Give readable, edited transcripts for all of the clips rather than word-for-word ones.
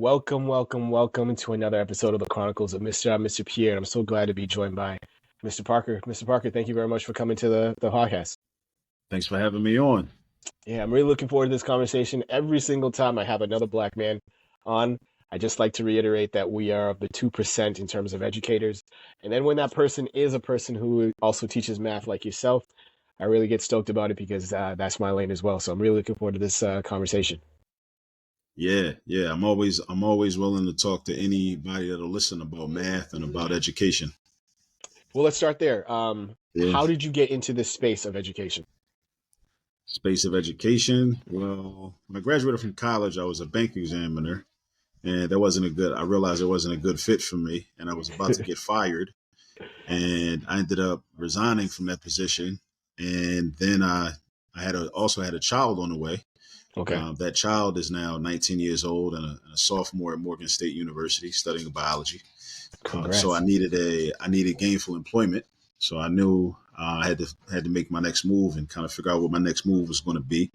welcome to another episode of the Chronicles of Mr. Pierre. I'm so glad to be joined by Mr. Parker. Mr. Parker, thank you very much for coming to the podcast. Thanks for having me on. Yeah, I'm really looking forward to this conversation. Every single time I have another black man on, I just like to reiterate that we are of the 2% in terms of educators. And then when that person is a person who also teaches math like yourself, I really get stoked about it because that's my lane as well. So I'm really looking forward to this conversation. Yeah. I'm always willing to talk to anybody that'll listen about math and about education. Well, let's start there. Yeah. How did you get into this space of education? Space of education. Well, when I graduated from college, I was a bank examiner, and I realized it wasn't a good fit for me, and I was about to get fired, and I ended up resigning from that position. And then also had a child on the way. Okay. That child is now 19 years old and a sophomore at Morgan State University studying biology. So Congrats. I needed gainful employment. So I knew I had to make my next move and kind of figure out what my next move was going to be.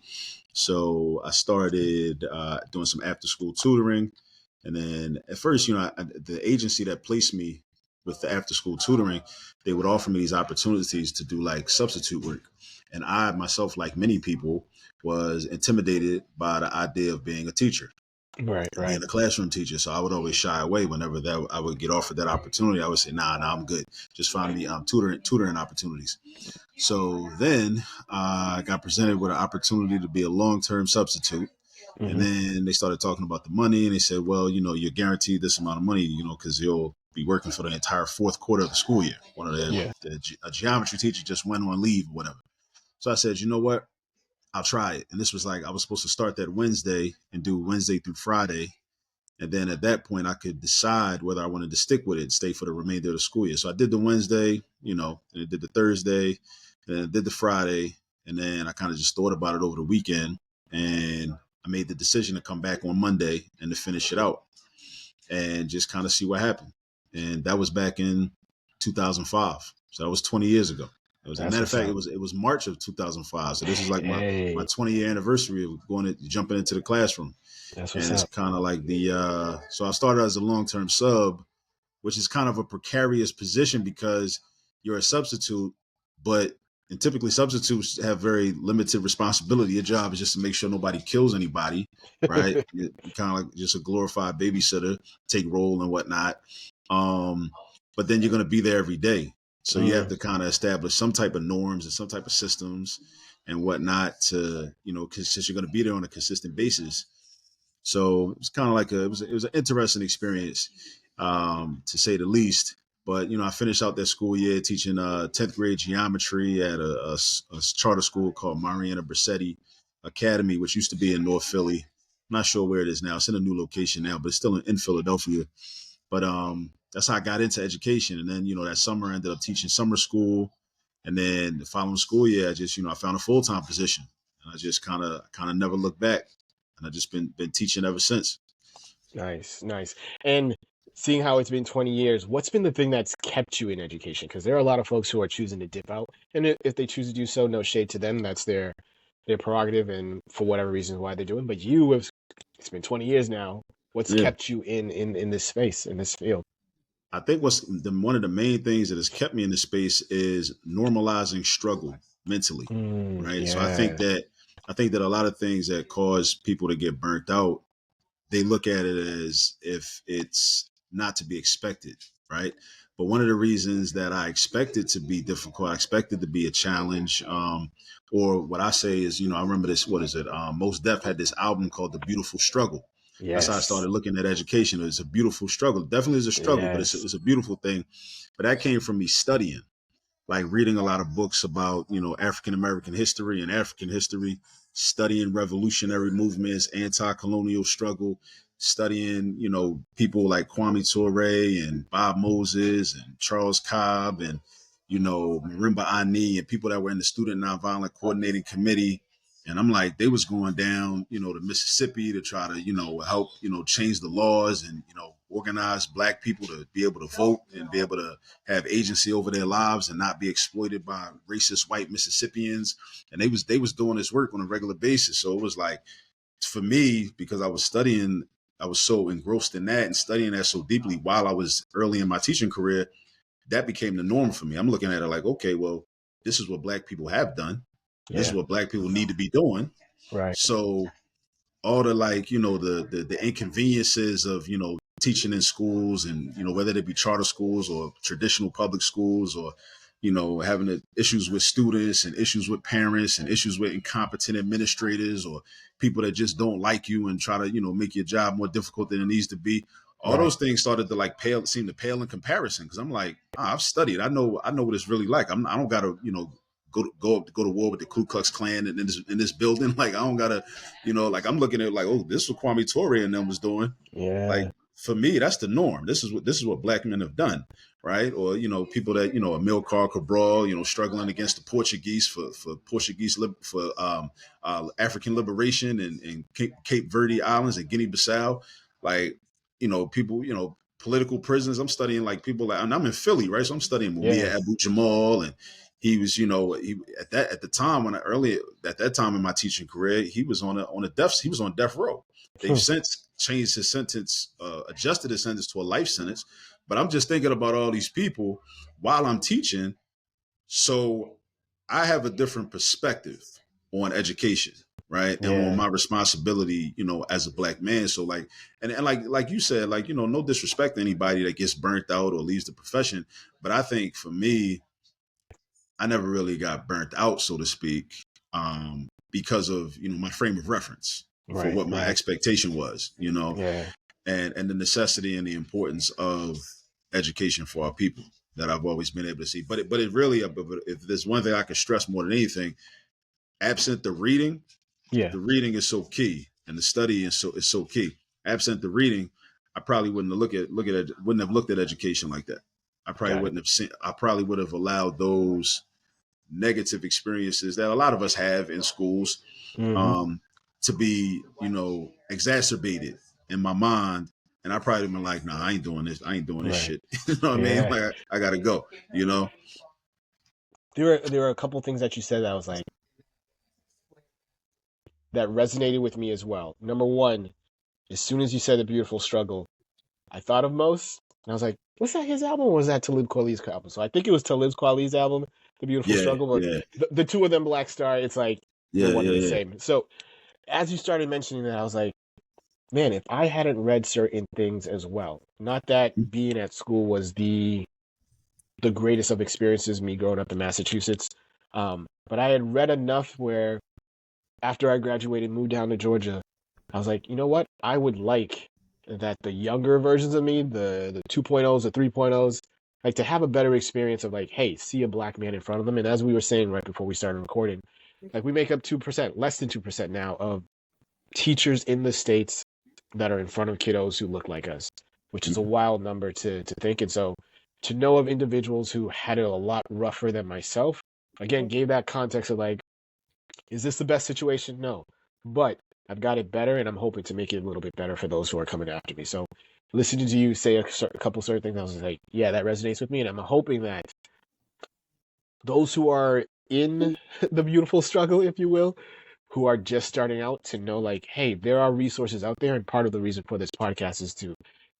So I started doing some after school tutoring, and then at first, the agency that placed me with the after school tutoring, they would offer me these opportunities to do like substitute work, and I myself, like many people, was intimidated by the idea of being a teacher, Right. being a classroom teacher. So I would always shy away whenever that I would get offered that opportunity. I would say, nah, I'm good. Just find me tutoring opportunities. So then I got presented with an opportunity to be a long-term substitute. And Hmm. then they started talking about the money, and they said, well, you're guaranteed this amount of money, because you'll be working for the entire fourth quarter of the school year. One of Yeah. a geometry teacher just went on leave or whatever. So I said, you know what? I'll try it. And this was like, I was supposed to start that Wednesday and do Wednesday through Friday. And then at that point, I could decide whether I wanted to stick with it, stay for the remainder of the school year. So I did the Wednesday, and I did the Thursday, and then I did the Friday. And then I kind of just thought about it over the weekend. And I made the decision to come back on Monday and to finish it out and just kind of see what happened. And that was back in 2005. So that was 20 years ago. It was, as a That's matter of what's fact, up. it was March of 2005. So this is like my Hey, 20-year anniversary of jumping into the classroom. that's what's And it's up. kind of like so I started as a long-term sub, which is kind of a precarious position because you're a substitute, and typically substitutes have very limited responsibility. Your job is just to make sure nobody kills anybody, right? You're kind of like just a glorified babysitter, take role and whatnot. But then you're going to be there every day. So you have Mm. to kind of establish some type of norms and some type of systems and whatnot to, because since you're going to be there on a consistent basis. So it's kind of like it was an interesting experience, to say the least. But I finished out that school year teaching 10th grade geometry at a charter school called Mariana Brissetti Academy, which used to be in North Philly. I'm not sure where it is now. It's in a new location now, but it's still in Philadelphia. But that's how I got into education. And then that summer I ended up teaching summer school, and then the following school year, I just I found a full-time position, and I just kind of never looked back, and I just been teaching ever since. Nice. And seeing how it's been 20 years, what's been the thing that's kept you in education? Because there are a lot of folks who are choosing to dip out, and if they choose to do so, no shade to them. That's their prerogative, and for whatever reason why they're doing. But you have, it's been 20 years now. What's Yeah, kept you in this space, in this field? I think one of the main things that has kept me in this space is normalizing struggle mentally, right? So Yeah. I think that a lot of things that cause people to get burnt out, they look at it as if it's not to be expected, right? But one of the reasons that I expect it to be difficult, I expect it to be a challenge, or what I say is, I remember this. What is it? Most Def had this album called "The Beautiful Struggle." That's how I Yes. started looking at education. It's a beautiful struggle. Definitely is a struggle, but Yes. it's a beautiful thing. But that came from me studying, like reading a lot of books about African American history and African history, studying revolutionary movements, anti-colonial struggle, studying people like Kwame Ture and Bob Moses and Charles Cobb and Marimba Ani and people that were in the Student Nonviolent Coordinating Committee. And I'm like, they was going down, to Mississippi to try to, help, change the laws and, organize Black people to be able to vote and be able to have agency over their lives and not be exploited by racist white Mississippians. And they was doing this work on a regular basis. So it was like, for me, because I was studying I was so engrossed in that and studying that so deeply while I was early in my teaching career, that became the norm for me. I'm looking at it like, okay, well, this is what Black people have done. This is Yeah. what Black people need to be doing. Right. So all the, like, the inconveniences of, teaching in schools, and, whether they be charter schools or traditional public schools, or, having issues with students and issues with parents and issues with incompetent administrators or people that just don't like you and try to, make your job more difficult than it needs to be. All Right. those things started to like seem to pale in comparison. Cause I'm like, I've studied, I know what it's really like. I don't gotta, go to war with the Ku Klux Klan in this building. Like, I don't gotta, like, I'm looking at like, oh, this is what Kwame Ture and them was doing. Like, Yeah. for me, that's the norm. This is what Black men have done, right? Or, people that, Amilcar Cabral, struggling against the Portuguese for Portuguese for African liberation and Cape Verde Islands and Guinea-Bissau. Like, people, political prisoners. I'm studying like people like, and I'm in Philly, right? So I'm studying Yeah. Mumia Abu Jamal, and he was, at the time at that time in my teaching career, he was he was on death row. They've since changed his sentence, adjusted his sentence to a life sentence. But I'm just thinking about all these people while I'm teaching. So I have a different perspective on education, right? And on Yeah. my responsibility, as a Black man. So like, and like you said, like, no disrespect to anybody that gets burnt out or leaves the profession. But I think for me, I never really got burnt out, so to speak, because of, my frame of reference for Right. what my Right. expectation was, Yeah. and the necessity and the importance of education for our people that I've always been able to see. But it really, if there's one thing I can stress more than anything, absent Yeah. the reading is so key, and the study is so key. Absent the reading, I probably wouldn't have looked at education like that. Got it. I probably would have allowed those negative experiences that a lot of us have in schools, Hmm. um, to be, exacerbated in my mind. And I probably been like, nah, I ain't doing this. I ain't doing this Right. shit. You know what I mean? Yeah. Like, I gotta go, There were a couple things that you said that I was like, that resonated with me as well. Number one, as soon as you said the beautiful struggle, I thought of Mos, and I was like, was that his album or was that Talib Kweli's album? So I think it was Talib Kweli's album, The Beautiful Yeah, Struggle, but yeah, the two of them, Black Star, it's like they're yeah, one yeah, and the yeah. same. So as you started mentioning that, I was like, man, if I hadn't read certain things as well, not that being at school was the greatest of experiences, me growing up in Massachusetts, but I had read enough where after I graduated, moved down to Georgia, I was like, you know what? I would like that the younger versions of me, the 2.0s, the 3.0s, like to have a better experience of like, hey, see a Black man in front of them. And as we were saying right before we started recording, like we make up 2%, less than 2% now of teachers in the States that are in front of kiddos who look like us, which is a wild number to think. And so to know of individuals who had it a lot rougher than myself, again, gave that context of like, is this the best situation? No. But I've got it better, and I'm hoping to make it a little bit better for those who are coming after me. So listening to you say a couple certain things, I was like, yeah, that resonates with me. And I'm hoping that those who are in the beautiful struggle, if you will, who are just starting out to know like, hey, there are resources out there. And part of the reason for this podcast is to,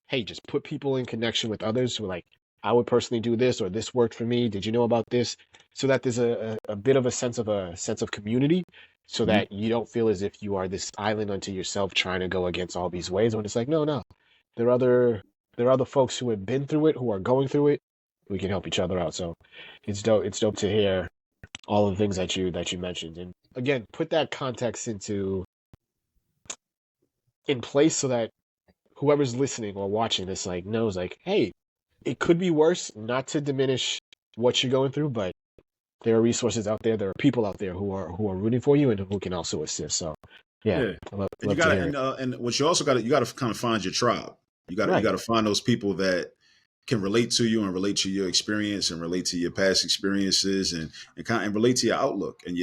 hey, just put people in connection with others who are like, I would personally do this, or this worked for me. Did you know about this? So that there's a bit of a sense of community, so Mhm. that you don't feel as if you are this island unto yourself trying to go against all these ways. When it's like, no, no. There are other folks who have been through it, who are going through it. We can help each other out. So it's dope. It's dope to hear all of the things that you mentioned, and again, put that context in place so that whoever's listening or watching this like knows like, hey, it could be worse. Not to diminish what you're going through, but there are resources out there. There are people out there who are rooting for you and who can also assist. So, yeah, Yeah. I love, And you love to gotta, hear it. and what you also gotta kind of find your tribe. You Right. gotta find those people that can relate to you and relate to your experience and relate to your past experiences, and relate to your outlook, and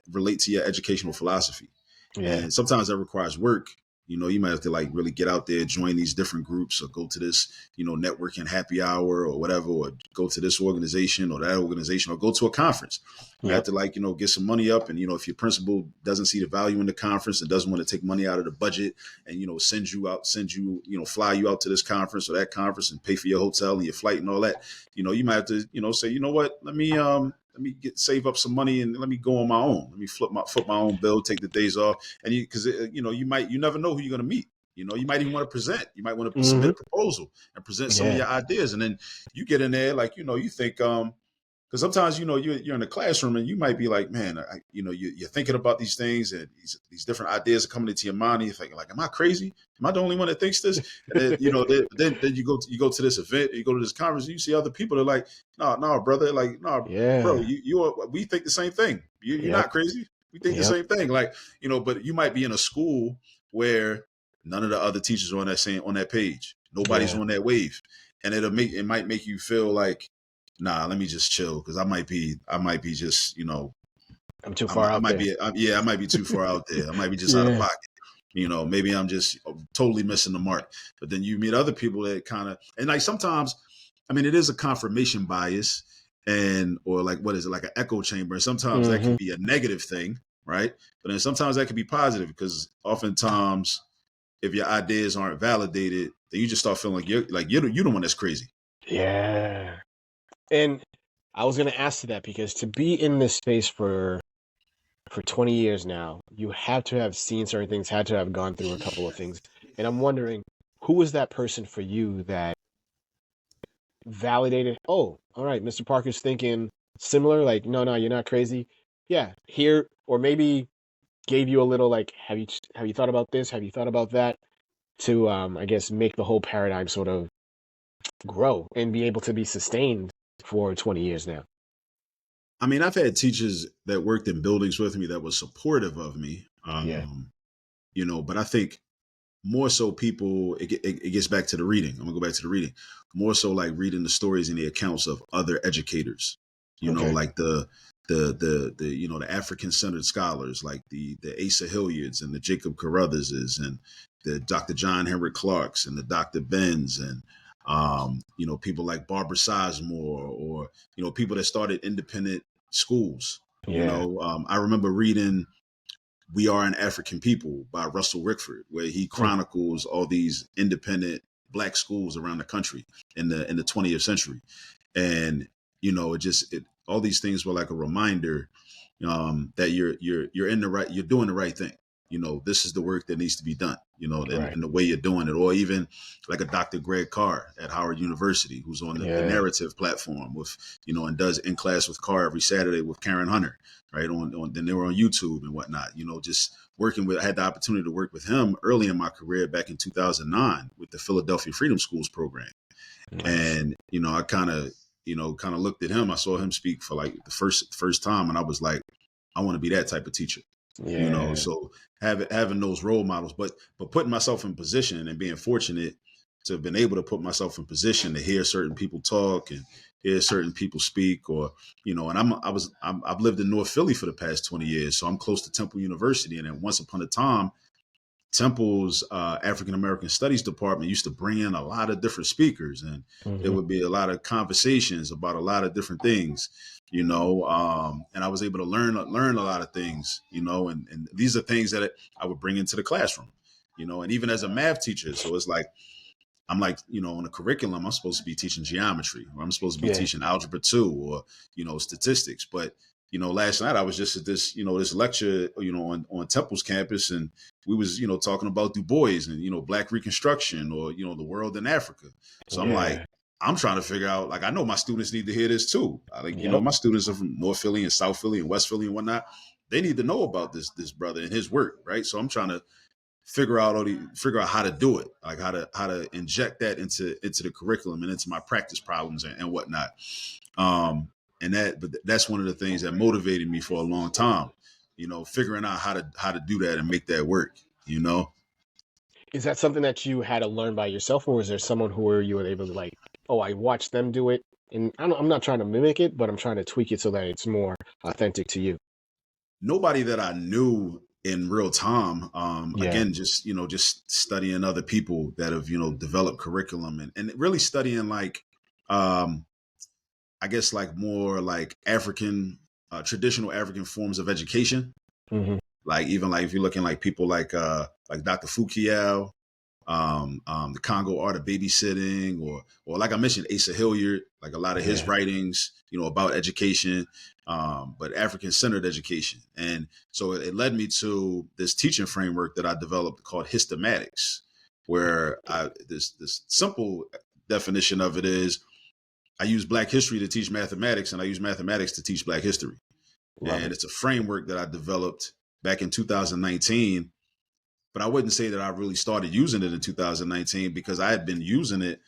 relate to your educational philosophy. Yeah. And sometimes that requires work, You might have to like really get out there, join these different groups, or go to this, networking happy hour or whatever, or go to this organization or that organization, or go to a conference. You have Yep. to like, get some money up. And, if your principal doesn't see the value in the conference and doesn't want to take money out of the budget and, fly you out to this conference or that conference and pay for your hotel and your flight and all that, you might have to, say, you know what, let me save up some money and let me go on my own. Let me foot my own bill, take the days off. And because you never know who you're going to meet. You might even want to present. You might want to submit Hmm. a proposal and present some of Yeah. your ideas. And then you get in there, like, you think, because sometimes, you're in the classroom and you might be like, man, you're thinking about these things and these different ideas are coming into your mind. And you're thinking like, am I crazy? Am I the only one that thinks this? And then, then you go to this event, you go to this conference, and you see other people that are like, no, brother, like, no, bro, Yeah. we think the same thing. You're Yep. not crazy. We think the Yep. same thing. Like, but you might be in a school where none of the other teachers are on that page. Nobody's Yeah. on that wave. And it might make you feel like, nah, let me just chill because I might be just, I'm too I far might, I out might there. be, I might be too far out there. I might be just out of Yeah. pocket. Maybe I'm just totally missing the mark. But then you meet other people that kind of, and like sometimes, I mean, it is a confirmation bias or like, what is it, like an echo chamber. And sometimes that Hmm. can be a negative thing, right? But then sometimes that can be positive because oftentimes if your ideas aren't validated, then you just start feeling like you're the one that's crazy. Yeah. And I was gonna ask you that because to be in this space for 20 years now, you have to have seen certain things, had to have gone through a couple of things. And I'm wondering, who was that person for you that validated, oh, all right, Mr. Parker's thinking similar, like, no, no, you're not crazy. Yeah, here, or maybe gave you a little like, have you thought about this? Have you thought about that? To I guess make the whole paradigm sort of grow and be able to be sustained for 20 years now. I mean, I've had teachers that worked in buildings with me that was supportive of me. Yeah. But I think more so it gets back to the reading. I'm gonna go back to the reading. More so like reading the stories and the accounts of other educators. Okay. Like the African centered scholars, like the Asa Hilliards and the Jacob Carruthers and the Dr. John Henrik Clarks and the Dr. Benz and people like Barbara Sizemore or people that started independent schools. Yeah. I remember reading We Are an African People by Russell Rickford, where he Mm. chronicles all these independent black schools around the country in the 20th century. And, all these things were like a reminder that you're in the right, you're doing the right thing. This is the work that needs to be done, Right. and the way you're doing it, or even like a Dr. Greg Carr at Howard University, who's on the Yeah. narrative platform with, and does In Class with Carr every Saturday with Karen Hunter, right? Then they were on YouTube and whatnot, just working with, I had the opportunity to work with him early in my career back in 2009 with the Philadelphia Freedom Schools program. Nice. And, I kind of looked at him. I saw him speak for like the first time. And I was like, I want to be that type of teacher, Yeah. so having those role models, but putting myself in position and being fortunate to have been able to put myself in position to hear certain people talk and hear certain people speak, or, and I've lived in North Philly for the past 20 years. So I'm close to Temple University. And then once upon a time, Temple's African American Studies department used to bring in a lot of different speakers, and there Hmm. would be a lot of conversations about a lot of different things, and I was able to learn a lot of things, and these are things that I would bring into the classroom, and even as a math teacher. So it's like I'm like, on the curriculum, I'm supposed to be teaching geometry, or I'm supposed to be Yeah. teaching algebra 2, or, statistics. But, last night I was just at this, this lecture, on Temple's campus, and we was, talking about Du Bois and, Black Reconstruction, or, the world in Africa. So I'm like, Yeah. I'm trying to figure out, like, I know my students need to hear this too. I think, Yep. my students are from North Philly and South Philly and West Philly and whatnot. They need to know about this brother and his work, right? So I'm trying to figure out how to do it, like how to inject that into the curriculum and into my practice problems and whatnot. Um, but that's one of the things that motivated me for a long time. Figuring out how to do that and make that work. Is that something that you had to learn by yourself, or is there someone who you were able to like, oh, I watched them do it, and I'm not trying to mimic it, but I'm trying to tweak it so that it's more authentic to you. Nobody that I knew in real time. Yeah. Again, just, just studying other people that have, developed curriculum, and really studying like, um, I guess like more like African, traditional African forms of education. Hmm. Like even like if you're looking like people like Dr. Fukiel, the Congo Art of Babysitting, or like I mentioned, Asa Hilliard, like a lot of his Yeah. writings, about education, but African centered education. And so it led me to this teaching framework that I developed called Hystematics, where this simple definition of it is I use Black history to teach mathematics, and I use mathematics to teach Black history. Love And it. it's a framework that I developed back in 2019, but I wouldn't say that I really started using it in 2019 because I had been using it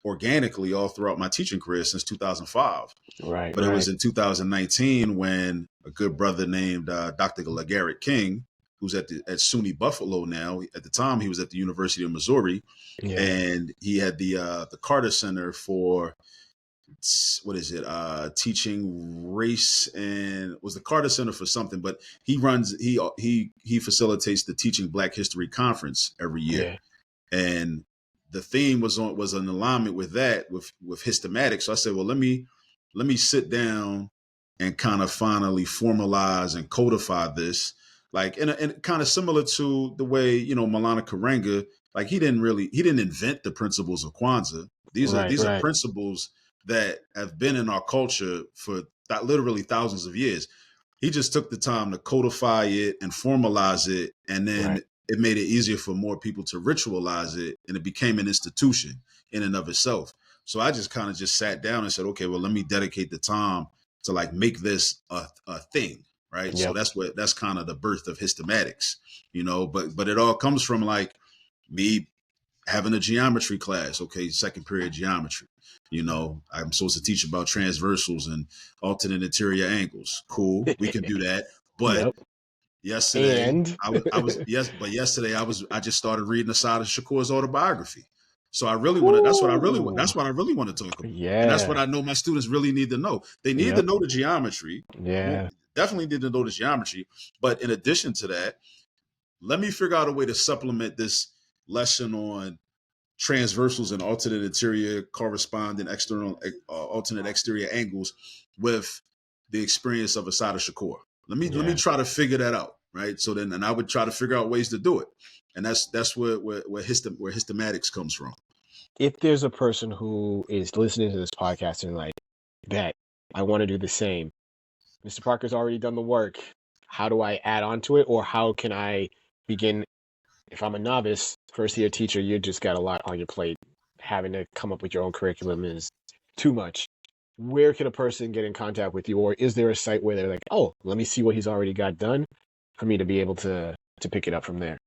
organically all throughout my teaching career since 2005. Right. But it was Right. in 2019 when a good brother named Dr. LeGarrette King, who's at SUNY Buffalo now, at the time he was at the University of Missouri, Yeah. and he had the Carter Center for, what is it, teaching race, and was the Carter Center for something, but he facilitates the Teaching Black History Conference every year. Yeah. And the theme was in alignment with that, with Hystematics. So I said, well, let me sit down and kind of finally formalize and codify this, like and kind of similar to the way, Malana Karenga, like he didn't invent the principles of Kwanzaa. Right. These are Right. principles that have been in our culture for literally thousands of years. He just took the time to codify it and formalize it, and then Right. it made it easier for more people to ritualize it, and it became an institution in and of itself. So I just kind of just sat down and said, okay, well, let me dedicate the time to like make this a thing, right? So Yep. that's kind of the birth of Hystematics, but it all comes from like me having a geometry class. Okay, second period geometry. I'm supposed to teach about transversals and alternate interior angles. Cool, we can do that. But Yep. yesterday, And I was yes, but yesterday I just started reading Asada Shakur's autobiography. So I really want to. whoo, That's what I really want to talk about, and that's what yeah. I know my students really need to know. They need to Yep. know the geometry. Well, Yeah. definitely need to know the geometry. But in addition to that, let me figure out a way to supplement this lesson on transversals and alternate interior corresponding external alternate exterior angles with the experience of Asada Shakur. Let me Yeah. try to figure that out, right? So then, and I would try to figure out ways to do it, and that's where Hystematics comes from. If there's a person who is listening to this podcast and like, bet I want to do the same, Mr. Parker's already done the work. How do I add on to it, or how can I begin? If I'm a novice, first year teacher, you just got a lot on your plate. Having to come up with your own curriculum is too much. Where can a person get in contact with you, or is there a site where they're like, oh, let me see what he's already got done, for me to be able to pick it up from there?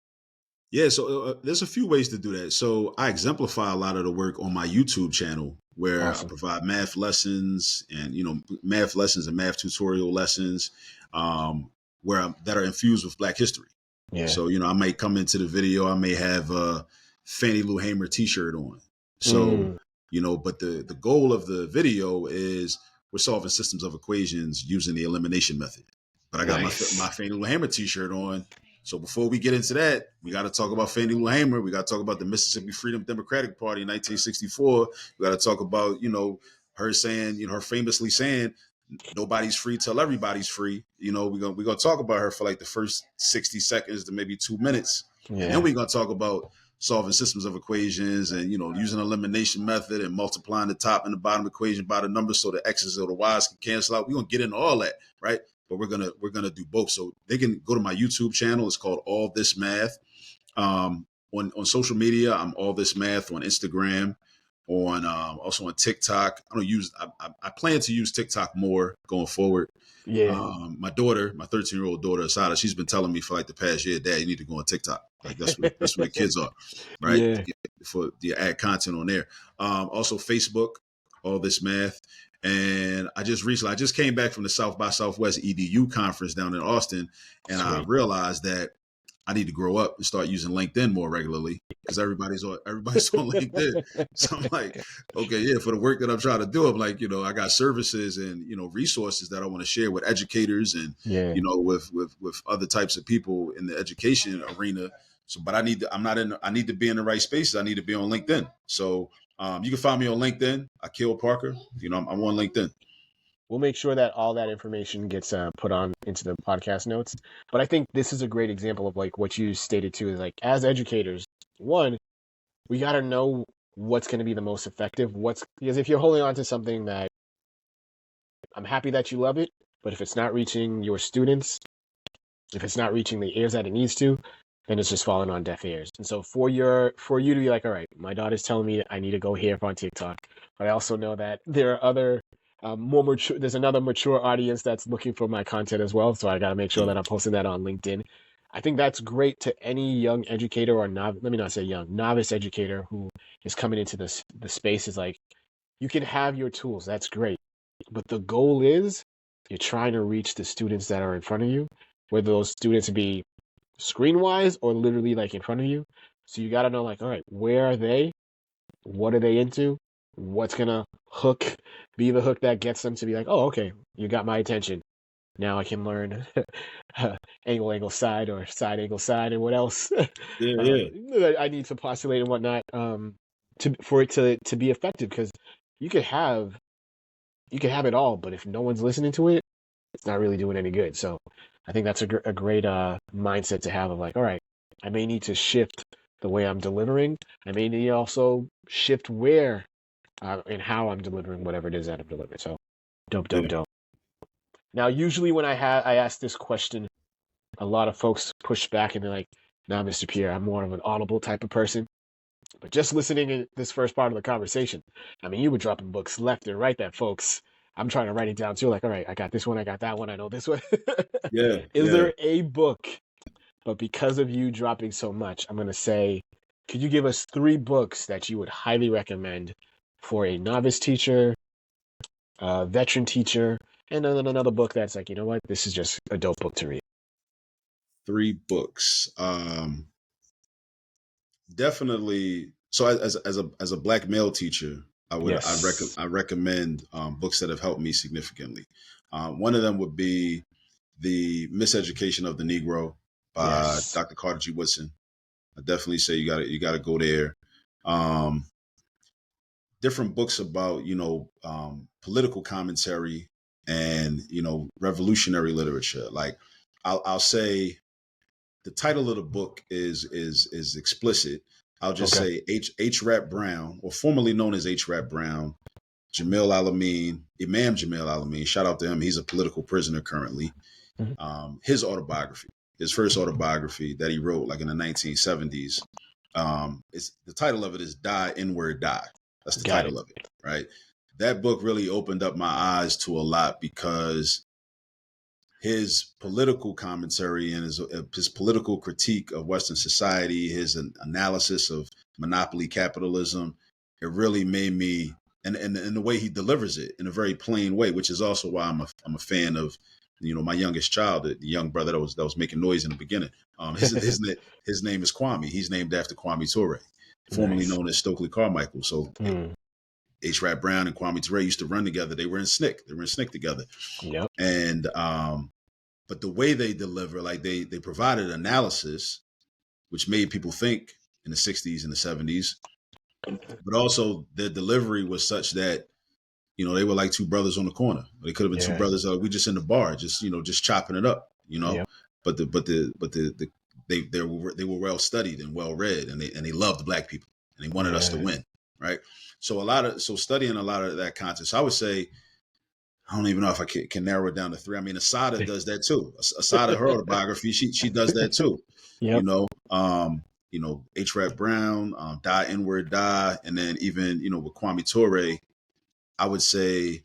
Yeah, so there's a few ways to do that. So I exemplify a lot of the work on my YouTube channel where I Awesome. provide math lessons and math lessons and math tutorial lessons, that are infused with Black history. Yeah. So I might come into the video, I may have a Fannie Lou Hamer T-shirt on. So Mm, but the goal of the video is we're solving systems of equations using the elimination method. But I got my nice. Fannie Lou Hamer T-shirt on. So before we get into that, we got to talk about Fannie Lou Hamer. We got to talk about the Mississippi Freedom Democratic Party in 1964. We got to talk about, her saying, her famously saying, nobody's free till everybody's free. We're gonna talk about her for like the first 60 seconds to maybe 2 minutes. And then Yeah. we're gonna talk about solving systems of equations and using elimination method and multiplying the top and the bottom equation by the numbers so the x's or the y's can cancel out. We're gonna get into all that, right? But we're gonna do both. So they can go to my YouTube channel. It's called All This Math. On social media, I'm All This Math on Instagram, on also on TikTok. I don't use. I plan to use TikTok more going forward. Yeah. My daughter, my 13-year-old daughter Asada, she's been telling me for like the past year, Dad, you need to go on TikTok. Like that's where the kids are, right? Yeah. For the add content on there. Also Facebook, All This Math. And I just came back from the South by Southwest EDU conference down in Austin, and I Sweet. realized that I need to grow up and start using LinkedIn more regularly because everybody's on LinkedIn. So I'm like, okay, yeah, for the work that I'm trying to do, I'm like, I got services and resources that I want to share with educators and Yeah. with other types of people in the education arena. So, but I need to be in the right spaces. I need to be on LinkedIn. So you can find me on LinkedIn, Akil Parker. I'm on LinkedIn. We'll make sure that all that information gets put on into the podcast notes. But I think this is a great example of like what you stated too, is like as educators, one, we got to know what's going to be the most effective. Because if you're holding on to something that I'm happy that you love it, but if it's not reaching your students, if it's not reaching the ears that it needs to, then it's just falling on deaf ears. And so for you to be like, all right, my daughter's telling me I need to go here on TikTok, but I also know that there are other more mature. There's another mature audience that's looking for my content as well, so I got to make sure Yeah, that I'm posting that on LinkedIn. I think that's great to any young educator or let me not say young, novice educator who is coming into the space. Is like you can have your tools, that's great, but the goal is you're trying to reach the students that are in front of you, whether those students be screen wise or literally like in front of you. So you got to know like, all right, where are they? What are they into? What's gonna be the hook that gets them to be like, oh, okay, you got my attention. Now I can learn angle side or side angle side and what else yeah, yeah, I need to postulate and whatnot for it to be effective, because you could have you could have it all, but if no one's listening to it, it's not really doing any good. So I think that's a great mindset to have of like, all right, I may need to shift the way I'm delivering. I may need to also shift where and how I'm delivering whatever it is that I'm delivering. So dope, dope, yeah. dope. Now, usually when I ask this question, a lot of folks push back and they're like, "Nah, Mr. Pierre, I'm more of an audible type of person." But just listening to this first part of the conversation, I mean, you were dropping books left and right that folks. I'm trying to write it down too. Like, all right, I got this one, I got that one, I know this one. Yeah, Is yeah. there a book? But because of you dropping so much, I'm gonna say, could you give us 3 books that you would highly recommend for a novice teacher, a veteran teacher, and then another book that's like, you know what, this is just a dope book to read. 3 books. Definitely. So as a black male teacher, Yes. I recommend books that have helped me significantly. One of them would be The Miseducation of the Negro by Yes. Dr. Carter G. Woodson. I definitely say you gotta go there. Um, Different books about political commentary and revolutionary literature. Like I'll say the title of the book is explicit. I'll just Okay. say H. Rap Brown, or formerly known as H. Rap Brown, Jamil Alameen, Imam Jamil Alameen. Shout out to him. He's a political prisoner currently. Mhm. His autobiography, his first autobiography that he wrote like in the 1970s. It's the title of it is Die Inward Die. That's the Got it. title of it, right? That book really opened up my eyes to a lot because his political commentary and his political critique of Western society, his analysis of monopoly capitalism, it really made me, and the way he delivers it in a very plain way, which is also why I'm a fan of my youngest child, the young brother that was making noise in the beginning. His name is Kwame. He's named after Kwame Ture, formerly Nice. known as Stokely Carmichael. So Mm. H. Rap Brown and Kwame Ture used to run together. They were in SNCC. They were in SNCC together, Yep. and but the way they deliver, like they provided analysis, which made people think in the 60s and the 70s, but also their delivery was such that, they were like two brothers on the corner. They could have been two Yeah. brothers, we just in the bar, just chopping it up. Yep. But they were well studied and well read, and they loved black people and they wanted us to Yeah. win. Right. So studying a lot of that content. So I would say, I don't even know if I can narrow it down to 3. I mean, Asada does that too. Asada, her autobiography, she does that too. You Yep. know, H. Rap Brown, Die Inward Die, and then even with Kwame Ture, I would say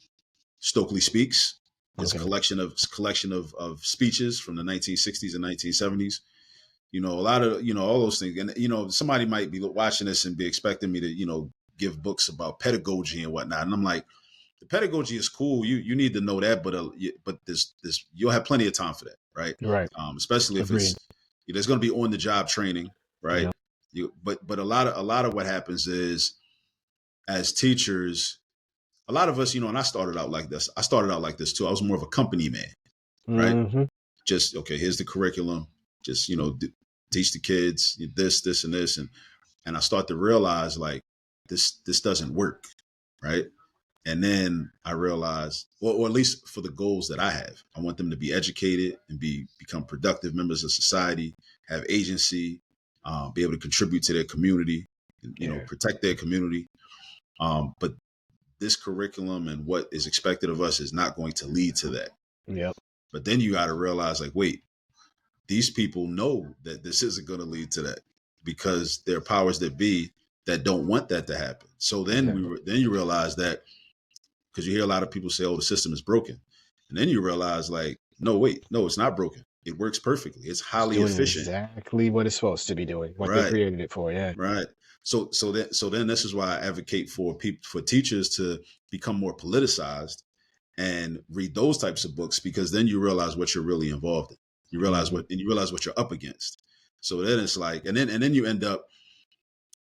Stokely Speaks. It's a Okay. collection of speeches from the 1960s and 1970s. A lot of all those things, and somebody might be watching this and be expecting me to give books about pedagogy and whatnot, and I'm like, the pedagogy is cool. You need to know that, but this you'll have plenty of time for that, right? Right. Especially if Agreed. There's going to be on the job training, right? Yeah. But a lot of what happens is, as teachers, a lot of us, and I started out like this. I started out like this too. I was more of a company man, right? Mm-hmm. Just, okay, here's the curriculum. Just, teach the kids this and this, and I start to realize, like, this doesn't work, right? And then I realized, or at least for the goals that I have, I want them to be educated and become productive members of society, have agency, be able to contribute to their community, Yeah. protect their community. But this curriculum and what is expected of us is not going to lead to that. Yep. But then you got to realize, like, wait, these people know that this isn't going to lead to that, because there are powers that be that don't want that to happen. So then Exactly. then you realize that, because you hear a lot of people say, "Oh, the system is broken," and then you realize, like, no, wait, no, it's not broken. It works perfectly. It's It's highly doing efficient. exactly what it's supposed to be doing, what they Right, created it for. Yeah. right. So then this is why I advocate for people, for teachers, to become more politicized and read those types of books, because then you realize what you're really involved in. Mm-hmm. You realize what you're up against. So then it's like, and then you end up,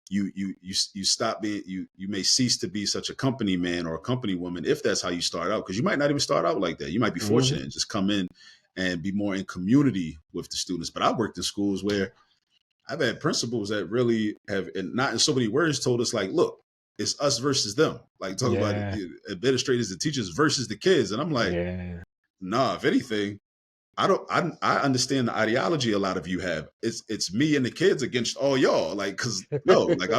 you stop being, you may cease to be such a company man or a company woman, if that's how you start out, because you might not even start out like that. You might be Mm-hmm. fortunate and just come in and be more in community with the students. But I worked in schools where I've had principals that really have, and not in so many words, told us, like, look, it's us versus them. Like, talk about Yeah. the administrators and teachers versus the kids. And I'm like, Yeah. nah, if anything, I understand the ideology a lot of you have. It's me and the kids against all y'all. Like, cause no, like,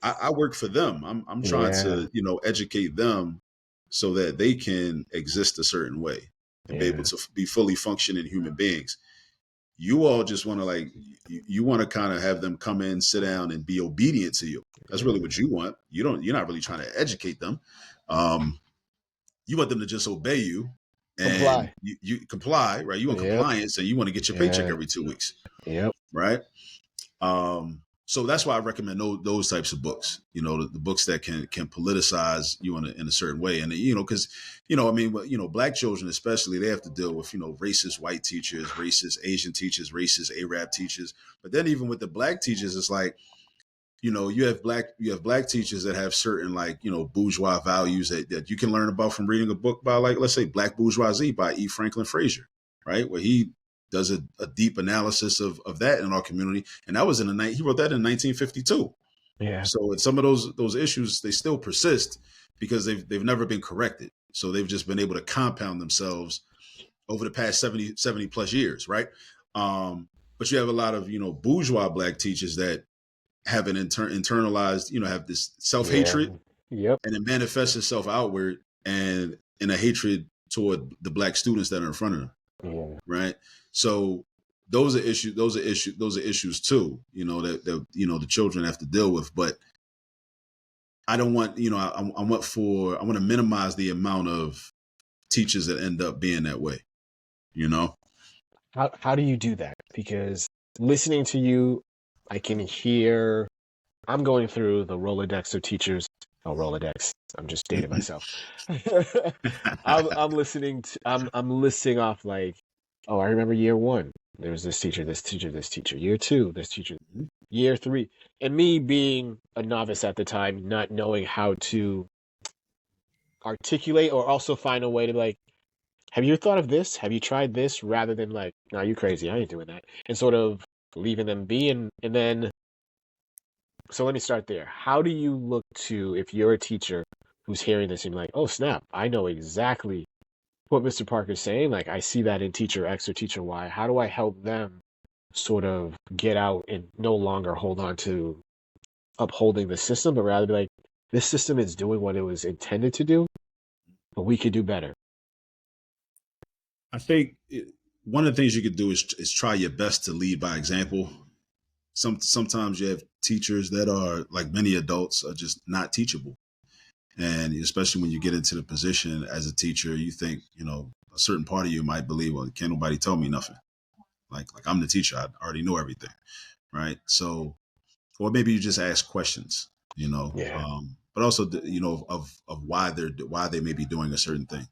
I work for them. I'm trying Yeah. to, educate them so that they can exist a certain way and be able Yeah. to be fully functioning human beings. You all just want to, like, you want to kind of have them come in, sit down, and be obedient to you. That's really Yeah. what you want. You're not really trying to educate them. Um, you want them to just obey you, and Comply. you comply, right? You want Yep. compliance, and you want to get your paycheck Yeah. every 2 weeks, Yep. right? So that's why I recommend those types of books. The books that can politicize you in a certain way, and because I mean, black children especially, they have to deal with racist white teachers, racist Asian teachers, racist Arab teachers. But then even with the black teachers, it's like, you have black teachers that have certain, like, bourgeois values that you can learn about from reading a book by, like, let's say, Black Bourgeoisie by E. Franklin Frazier, right? Where he does a deep analysis of that in our community. And that was in the night, he wrote that in 1952. Yeah. So some of those issues, they still persist because they've never been corrected. So they've just been able to compound themselves over the past 70 plus years, right? But you have a lot of, bourgeois black teachers that have an internalized, have this Yeah. self-hatred, Yep. and it manifests itself outward and in a hatred toward the black students that are in front of them, Yeah. right? So those are issues. Those are issues too. That the children have to deal with. But I don't want. I want to minimize the amount of teachers that end up being that way. You know. How do you do that? Because listening to you, I can hear. I'm going through the Rolodex of teachers. Oh, Rolodex. I'm just dating myself. I'm listening to. I'm listing off, like, oh, I remember year one. There was this teacher, this teacher, this teacher. Year two, this teacher. Year three, and me being a novice at the time, not knowing how to articulate or also find a way to, like, have you thought of this? Have you tried this? Rather than, like, no, you crazy. I ain't doing that. And sort of leaving them be. And then, so let me start there. How do you look to, if you're a teacher who's hearing this and you're like, oh, snap, I know exactly what Mr. Parker's saying. Like, I see that in teacher X or teacher Y. How do I help them sort of get out and no longer hold on to upholding the system, but rather be like, this system is doing what it was intended to do, but we could do better. I think one of the things you could do is try your best to lead by example. Sometimes you have teachers that are, like many adults, are just not teachable. And especially when you get into the position as a teacher, you think, a certain part of you might believe, well, can't nobody tell me nothing. Like I'm the teacher, I already know everything, right? So, or maybe you just ask questions, Yeah. but also, of why they may be doing a certain thing,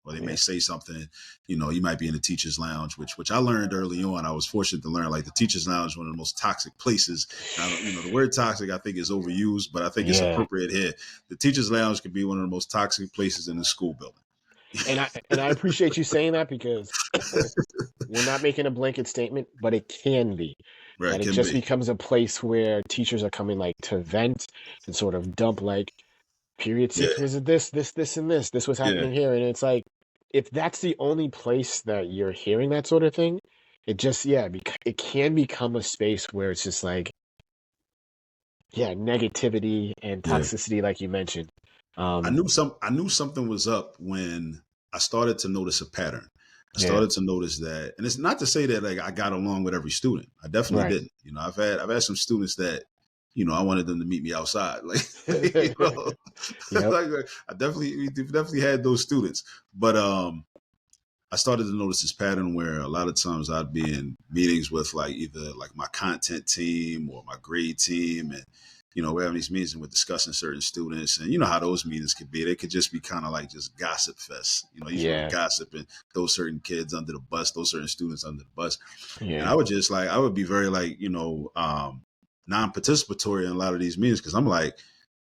or they may Yeah. say something. You might be in the teachers' lounge, which I learned early on. I was fortunate to learn, like, the teachers' lounge is one of the most toxic places. And I don't, the word toxic I think is overused, but I think it's Yeah. appropriate here. The teachers' lounge could be one of the most toxic places in the school building. And I appreciate you saying that, because we're not making a blanket statement, but it can be Right, that it can just be. becomes a place where teachers are coming, like, to vent and sort of dump, like, period Yeah, 6 was it this and this was yeah, happening here, and it's like, if that's the only place that you're hearing that sort of thing, it just, yeah, it can become a space where it's just like, yeah, negativity and yeah. toxicity, like you mentioned. I um knew something was up when I started to notice a pattern. I yeah, started to notice that, and it's not to say that, like, I got along with every student. I definitely right. didn't. I've had some students that, I wanted them to meet me outside. Like, Yep. like, we've definitely had those students. But I started to notice this pattern where a lot of times I'd be in meetings with, like, either like my content team or my grade team, and we're having these meetings and we're discussing certain students, and you know how those meetings could be. They could just be kind of like just gossip fest. You just want to Yeah. gossip and throw certain kids under the bus, those certain students under the bus, and Yeah. I would be very, like, non-participatory in a lot of these meetings, because I'm like,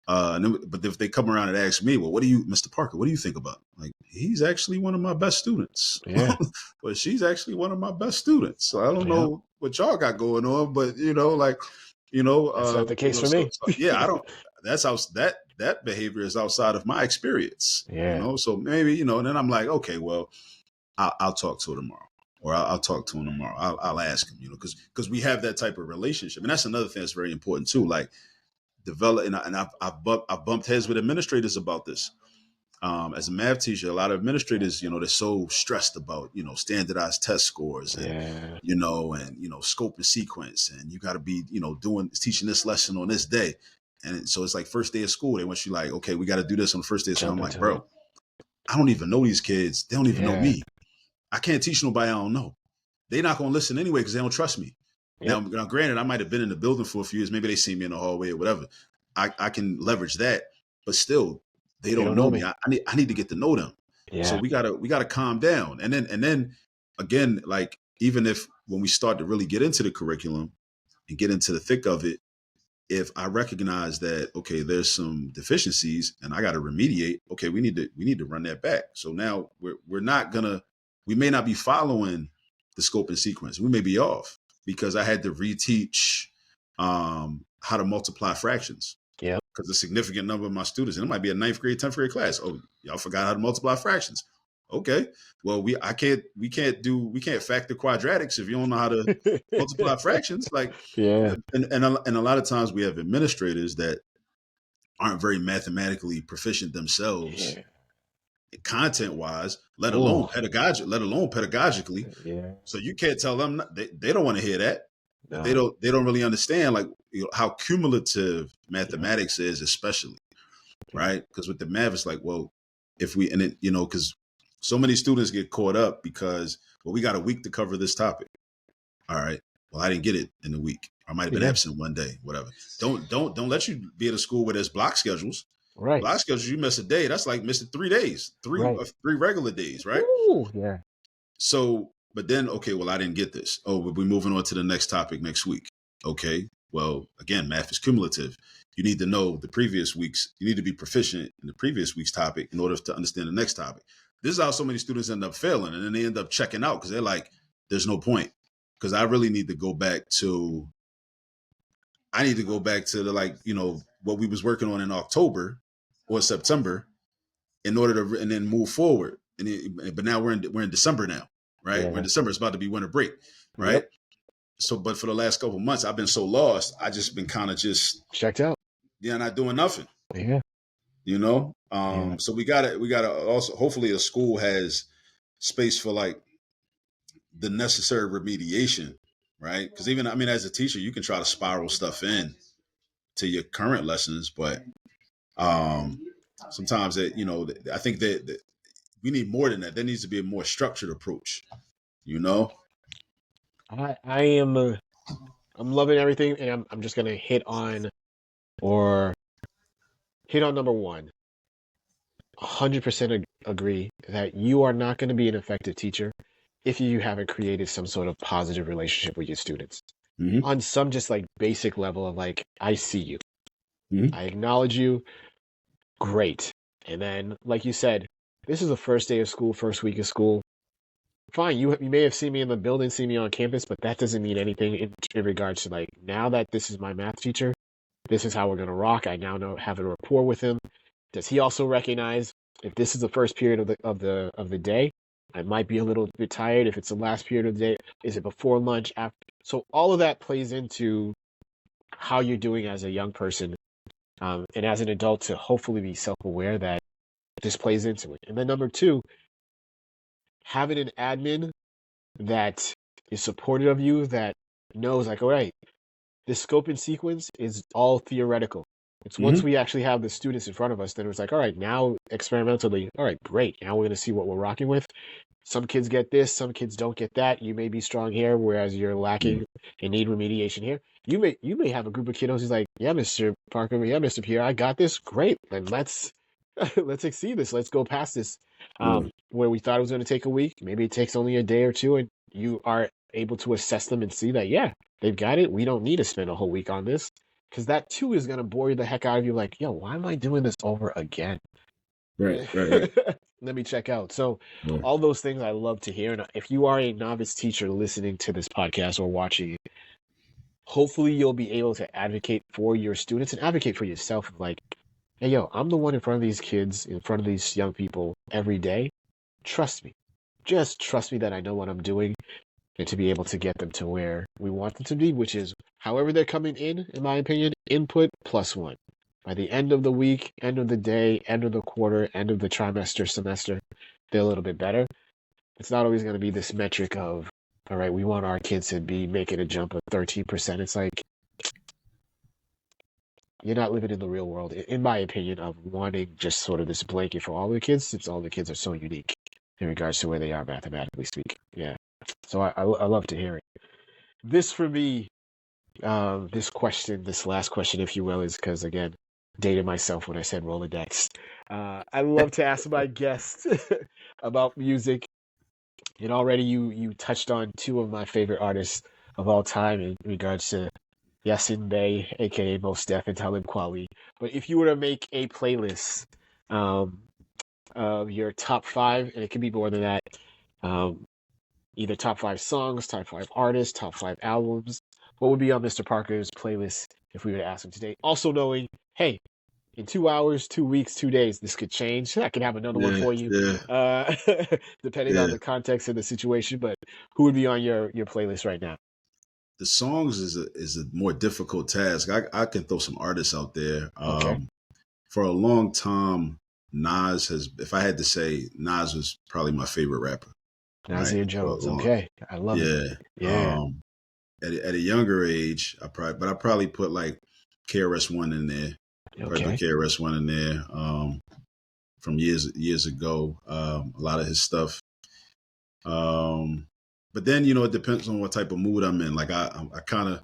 but if they come around and ask me, well, Mr. Parker, what do you think about him? Like, he's actually one of my best students. Yeah. But she's actually one of my best students. So I don't Yep. know what y'all got going on, but like, That's not the case for me. so yeah, I don't. That's how that behavior is outside of my experience. Yeah. So maybe, and then I'm like, okay, well, I'll talk to her tomorrow. Or I'll talk to him tomorrow. I'll ask him, because we have that type of relationship, and that's another thing that's very important too. Like, develop, and I've bumped heads with administrators about this. As a math teacher, a lot of administrators, they're so stressed about, standardized test scores, and, Yeah. scope and sequence, and you got to be, teaching this lesson on this day. And so it's like first day of school, they want you, like, okay, we got to do this on the first day. So I'm Jump like, into it. bro, I don't even know these kids. They don't even know Yeah. me. I can't teach nobody I don't know. They're not going to listen anyway because they don't trust me. Yep. Now, granted, I might have been in the building for a few years. Maybe they see me in the hallway or whatever. I can leverage that, but still, they They don't don't know know me. me. I need to get to know them. So Yeah. we gotta calm down. And then again, like, even if when we start to really get into the curriculum and get into the thick of it, if I recognize that, okay, there's some deficiencies and I got to remediate, okay, we need to run that back. So now we may not be following the scope and sequence. We may be off because I had to reteach how to multiply fractions, Yep. because a significant number of my students, and it might be a ninth grade, 10th grade class. Oh, y'all forgot how to multiply fractions. Okay. Well, we can't factor quadratics if you don't know how to multiply fractions. Like, Yeah. and a lot of times we have administrators that aren't very mathematically proficient themselves, Yeah. content wise, Oh. let alone pedagogically. Yeah. So you can't tell them, they don't want to hear that. They No. don't really understand, like, how cumulative Yep. mathematics is, especially, Yep. right? Because with the math, it's like, well, if we and it, because so many students get caught up because, well, we got a week to cover this topic. All right. Well, I didn't get it in a week. I might have been Yeah. absent one day, whatever. Don't let you be at a school where there's block schedules. Right. Block schedules, you miss a day, that's like missing 3 days, Right. three regular days, right? Ooh. Yeah. So, but then, okay, well, I didn't get this. Oh, we'll be moving on to the next topic next week. Okay. Well, again, math is cumulative. You need to know the previous weeks. You need to be proficient in the previous week's topic in order to understand the next topic. This is how so many students end up failing, and then they end up checking out because they're like, there's no point. Because I really need to go back to, the, like, what we was working on in October or September, in order to, and then move forward. But now we're in December now, right? We're in Yeah. December. It's about to be winter break, right? Yep. So, but for the last couple of months, I've been so lost. I just been kind of just, Checked out. yeah, not doing nothing, Yeah. Yeah. So we gotta also, hopefully a school has space for, like, the necessary remediation, right? Because even, I mean, as a teacher, you can try to spiral stuff in to your current lessons, but um sometimes I think that we need more than that. There needs to be a more structured approach, you know? I am. I'm loving everything, and I'm just gonna hit on number one. 100% agree that you are not going to be an effective teacher if you haven't created some sort of positive relationship with your students Mm-hmm. on some just like basic level of like, I see you, Mm-hmm. I acknowledge you, great. And then, like you said, this is the first day of school, first week of school. Fine, you may have seen me in the building, seen me on campus, but that doesn't mean anything in regards to like, now that this is my math teacher, this is how we're gonna rock. I now know have a rapport with him. Does he also recognize if this is the first period of the day? I might be a little bit tired. If it's the last period of the day, is it before lunch? After? So all of that plays into how you're doing as a young person, and as an adult to hopefully be self-aware that this plays into it. And then number two, having an admin that is supportive of you, that knows like, all right, this scope and sequence is all theoretical. It's once Mm-hmm. we actually have the students in front of us, then it's like, all right, now experimentally, all right, great. Now we're going to see what we're rocking with. Some kids get this, some kids don't get that. You may be strong here, whereas you're lacking and need remediation here. You may have a group of kiddos who's like, yeah, Mr. Parker, yeah, Mr. Pierre, I got this. Great. Then let's let's exceed this. Let's go past this. Right. Where we thought it was going to take a week, maybe it takes only a day or two, and you are able to assess them and see that, yeah, they've got it. We don't need to spend a whole week on this because that too is going to bore the heck out of you. Like, yo, why am I doing this over again? Right. Right. Right. Let me check out. So, all those things I love to hear. And if you are a novice teacher listening to this podcast or watching it, hopefully you'll be able to advocate for your students and advocate for yourself. Like, hey, yo, I'm the one in front of these kids, in front of these young people every day. Trust me. Just trust me that I know what I'm doing and to be able to get them to where we want them to be, which is however they're coming in my opinion, input plus one. By the end of the week, end of the day, end of the quarter, end of the trimester, semester, they're a little bit better. It's not always going to be this metric of, all right, we want our kids to be making a jump of 13%. It's like, you're not living in the real world, in my opinion, of wanting just sort of this blanket for all the kids, since all the kids are so unique in regards to where they are mathematically speaking. Yeah. So I love to hear it. This for me, this question, this last question, if you will, is because again, dated myself when I said Rolodex. I love to ask my guests about music, and already you touched on two of my favorite artists of all time in regards to Yasin Bey, aka Mos Def, and Talib Kweli. But if you were to make a playlist um, of your top five, and it can be more than that, um, either top five songs, top five artists, top five albums, what would be on Mr. Parker's playlist if we were to ask him today? Also knowing, hey, in 2 hours, 2 weeks, 2 days, this could change. I could have another one Yeah. for you, Yeah. uh, depending on Yeah. the context and the situation. But who would be on your playlist right now? The songs is a more difficult task. I can throw some artists out there. Okay, For a long time, Nas has. If I had to say, Nas was probably my favorite rapper. Right. Nasir For a Jones. long. Okay, I love it. Yeah. Yeah. At a younger age, I probably put like KRS-One in there. Probably put Okay. KRS-One in there. From years ago. A lot of his stuff. But then it depends on what type of mood I'm in. Like I kind of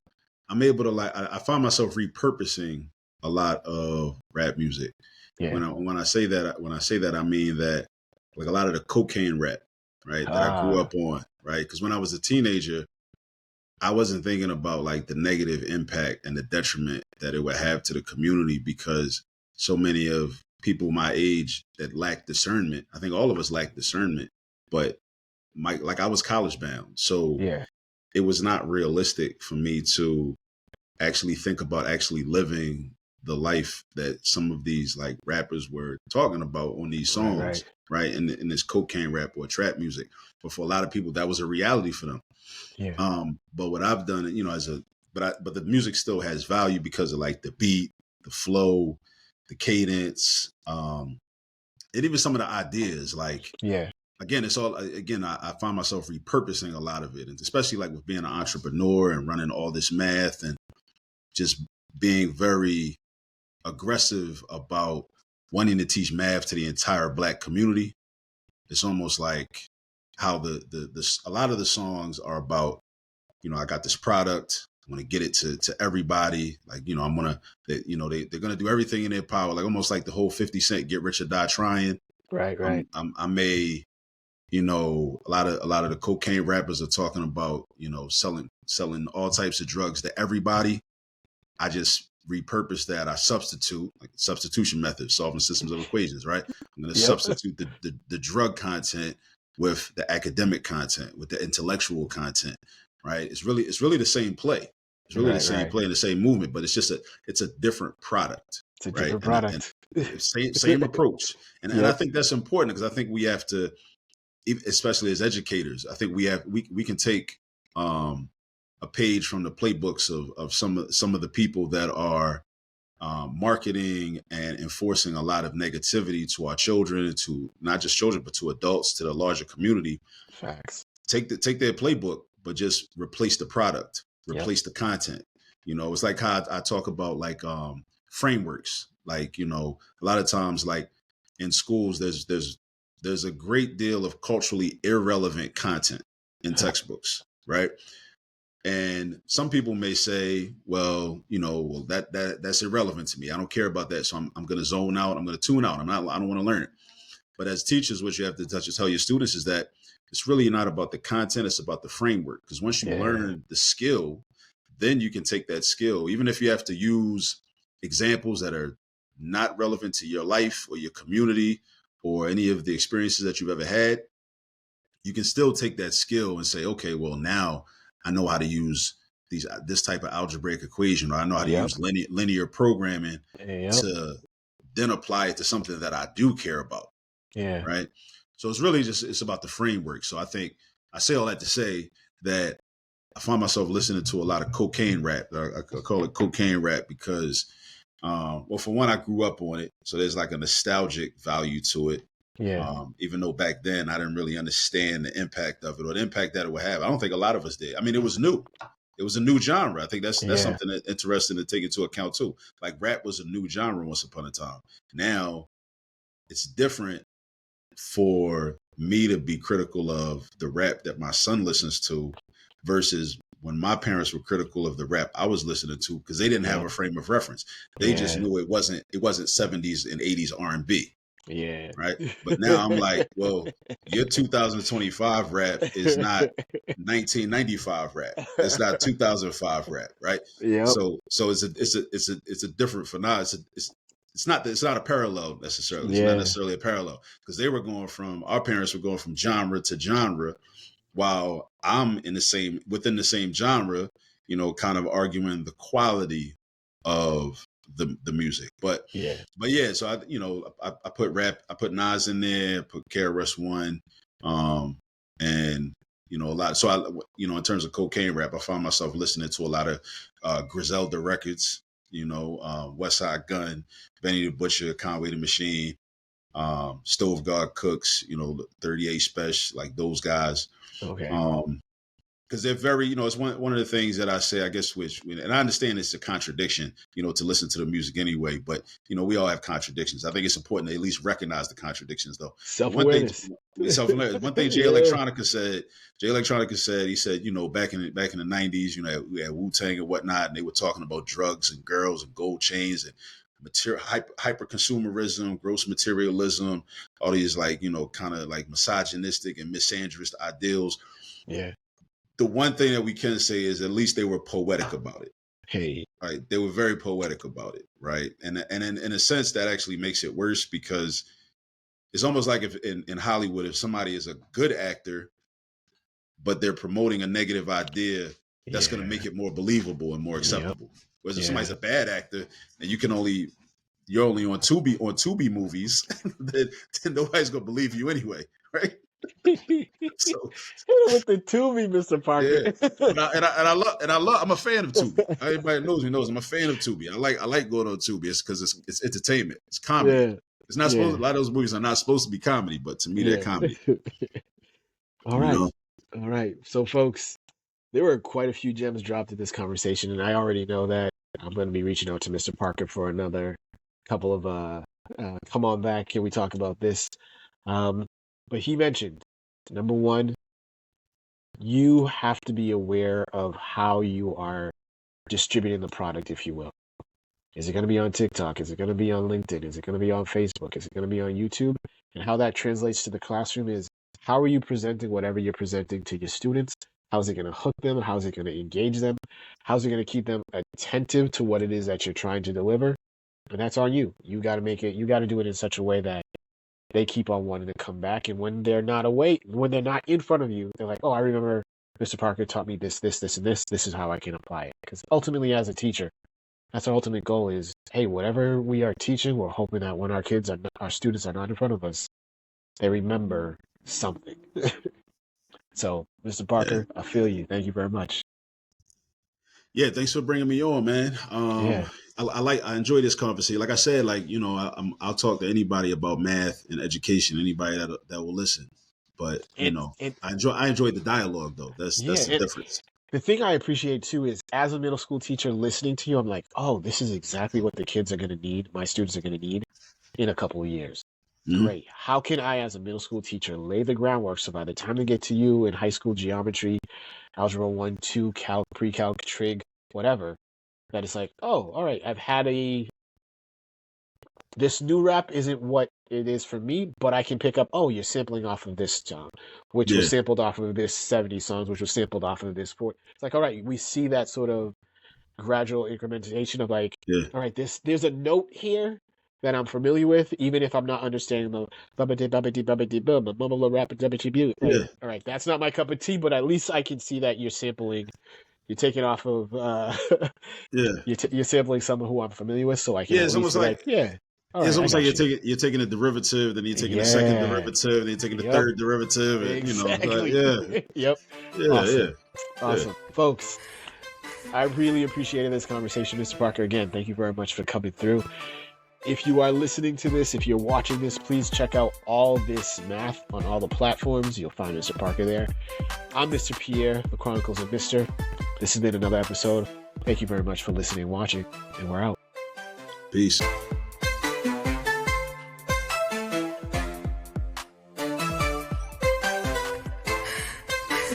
I'm able to I find myself repurposing a lot of rap music. Yeah. When I say that I mean that like a lot of the cocaine rap, right, that I grew Ah. up on, right? Because when I was a teenager, I wasn't thinking about like the negative impact and the detriment that it would have to the community because so many of people my age that lack discernment. I think all of us lack discernment, but like I was college bound, so Yeah. it was not realistic for me to actually think about actually living the life that some of these like rappers were talking about on these Right. songs, Right. right? In this cocaine rap or trap music. But for a lot of people, that was a reality for them. Yeah. But what I've done, but the music still has value because of like the beat, the flow, the cadence, and even some of the ideas. Like Yeah. again, I find myself repurposing a lot of it, and especially like with being an entrepreneur and running all this math and just being very aggressive about wanting to teach math to the entire Black community. It's almost like how a lot of the songs are about, I got this product, I'm gonna get it to everybody. Like, I'm gonna, they're gonna do everything in their power, like almost like the whole 50 Cent "Get Rich or Die Trying." Right. I may, a lot of the cocaine rappers are talking about, selling all types of drugs to everybody. I just repurpose that. I substitute, like substitution method, solving systems of equations, right? I'm going to Yep. substitute the drug content with the academic content, with the intellectual content, right? It's really the same play. It's really the same Right. play and the same movement, but it's a different product, It's a right? different And product. same approach. And I Yep. think that's important because I think we have to, especially as educators, I think we can take a page from the playbooks of some of the people that are marketing and enforcing a lot of negativity to our children, to not just children, but to adults, to the larger community. Facts. Take their playbook, but just replace the product, Yep. replace the content. It's like how I talk about like frameworks. Like, a lot of times, like in schools, there's a great deal of culturally irrelevant content in textbooks, right? And some people may say, well, that's irrelevant to me. I don't care about that. So I'm going to zone out. I'm going to tune out. I don't want to learn it. But as teachers, what you have to tell your students is that it's really not about the content. It's about the framework. Because once you Yeah. learn the skill, then you can take that skill, even if you have to use examples that are not relevant to your life or your community or any of the experiences that you've ever had. You can still take that skill and say, okay, well, now I know how to use this type of algebraic equation, or I know how to Yep. use linear programming Yep. to then apply it to something that I do care about, Yeah. right? So it's really it's about the framework. So I think I say all that to say that I find myself listening to a lot of cocaine rap. I call it cocaine rap because, well, for one, I grew up on it, so there's like a nostalgic value to it. Yeah. Even though back then I didn't really understand the impact of it or the impact that it would have. I don't think a lot of us did. I mean, it was new. It was a new genre. I think that's Yeah. something that interesting to take into account too. Like rap was a new genre once upon a time. Now it's different for me to be critical of the rap that my son listens to versus when my parents were critical of the rap I was listening to because they didn't have Yep. a frame of reference. They just Yeah. knew it wasn't 70s and 80s R&B. Yeah. Right. But now I'm like, well, your 2025 rap is not 1995 rap. It's not 2005 rap. Right. Yep. So it's a different phenomenon. It's not a parallel necessarily. It's not Yeah. necessarily a parallel because our parents were going from genre to genre while I'm within the same genre, kind of arguing the quality of the music. Yeah. But yeah, so I put rap, I put Nas in there, put KRS One, and a lot. So in terms of cocaine rap, I found myself listening to a lot of Griselda records, West Side Gun, Benny the Butcher, Conway the Machine, Stove God Cooks, 38 Special, like those guys. Okay. Um, because they're very, it's one of the things that I say, I guess, and I understand it's a contradiction, to listen to the music anyway, but, we all have contradictions. I think it's important to at least recognize the contradictions, though. But Self-awareness. one thing Yeah. Jay Electronica said, he said, back in the 90s, we had Wu-Tang and whatnot, and they were talking about drugs and girls and gold chains and hyper consumerism, gross materialism, all these kind of like misogynistic and misandrist ideals. Yeah. The one thing that we can say is at least they were poetic about it. Hey. Right. They were very poetic about it. Right. And in a sense, that actually makes it worse because it's almost like if in Hollywood, if somebody is a good actor, but they're promoting a negative idea, that's going to Yeah. make it more believable and more Yep. acceptable. Whereas if somebody's Yeah. a bad actor and you're only on Tubi movies, then nobody's going to believe you anyway. Right. So With the Tubi, Mr. Parker. yeah, but I'm a fan of Tubi. Everybody knows me knows I'm a fan of Tubi. I like going on Tubi. It's because it's entertainment. It's comedy. Yeah. It's not supposed. Yeah. A lot of those movies are not supposed to be comedy, but to me, they're Yeah. comedy. All You right. know. All right. So, folks, there were quite a few gems dropped in this conversation, and I already know that I'm going to be reaching out to Mr. Parker for another couple of come on back. Can we talk about this? Um, but he mentioned number one, you have to be aware of how you are distributing the product, if you will? Is it going to be on TikTok? Is it going to be on LinkedIn? Is it going to be on Facebook? Is it going to be on YouTube? And how that translates to the classroom is, how are you presenting whatever you're presenting to your students? How's it going to hook them? How's it going to engage them? How's it going to keep them attentive to what it is that you're trying to deliver? And that's on you. You got to make it, you got to do it in such a way that they keep on wanting to come back. And when they're not away, when they're not in front of you, they're like, oh, I remember Mr. Parker taught me this, this, this, and this. This is how I can apply it. Because ultimately, as a teacher, that's our ultimate goal is, hey, whatever we are teaching, we're hoping that when our students are not in front of us, they remember something. So, Mr. Yeah. Parker, I feel you. Thank you very much. Yeah, thanks for bringing me on, man. Yeah. I enjoy this conversation. Like I said, I'll talk to anybody about math and education, anybody that will listen. But I enjoy the dialogue though. That's the difference. The thing I appreciate too is, as a middle school teacher listening to you, I'm like, oh, this is exactly what the kids are going to need. My students are going to need in a couple of years. Mm-hmm. Great. How can I, as a middle school teacher, lay the groundwork so by the time they get to you in high school geometry, algebra 1, 2, calc, pre-calc, trig, whatever, that it's like, oh, all right, I've had this new rap isn't what it is for me, but I can pick up, oh, you're sampling off of this song, which was sampled off of this 70 songs, which was sampled off of this 40. It's like, all right, we see that sort of gradual incrementation of like, all right, there's a note here that I'm familiar with, even if I'm not understanding the all right, that's not my cup of tea, but at least I can see that you're sampling, you're taking off of you're sampling someone who I'm familiar with, so I can it's almost like all right, it's almost like you're taking a derivative, then you're taking a second derivative, then you're taking the third derivative, and exactly. Yep. Awesome. Folks, I really appreciated this conversation, Mr. Parker. Again, thank you very much for coming through. If you are listening to this, if you're watching this, please check out All This Math on all the platforms. You'll find Mr. Parker there. I'm Mr. Pierre, the Chronicles of Mr. This has been another episode. Thank you very much for listening and watching, and we're out. Peace.